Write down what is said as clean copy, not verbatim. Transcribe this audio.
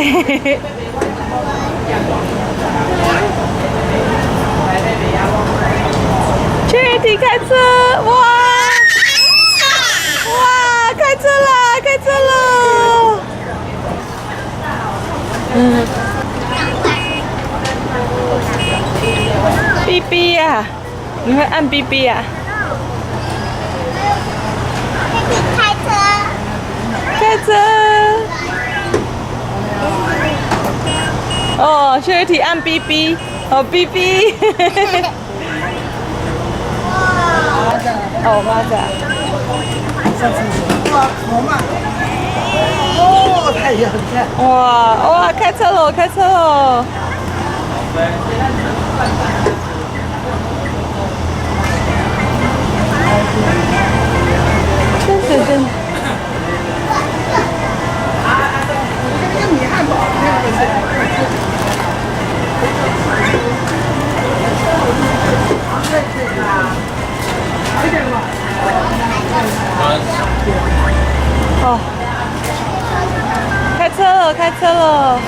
对。Charity 开车，哇！哇，开车了，开车了。哔哔呀，你会按哔哔呀？开车。开车。哦，Charity 按哔哔，哦哔哔。哦，妈的。哇，好慢！哦，太阳看。哇哇，开车喽，开车喽！真的真的。这个米汉堡，这个是。哦，开车了，开车了。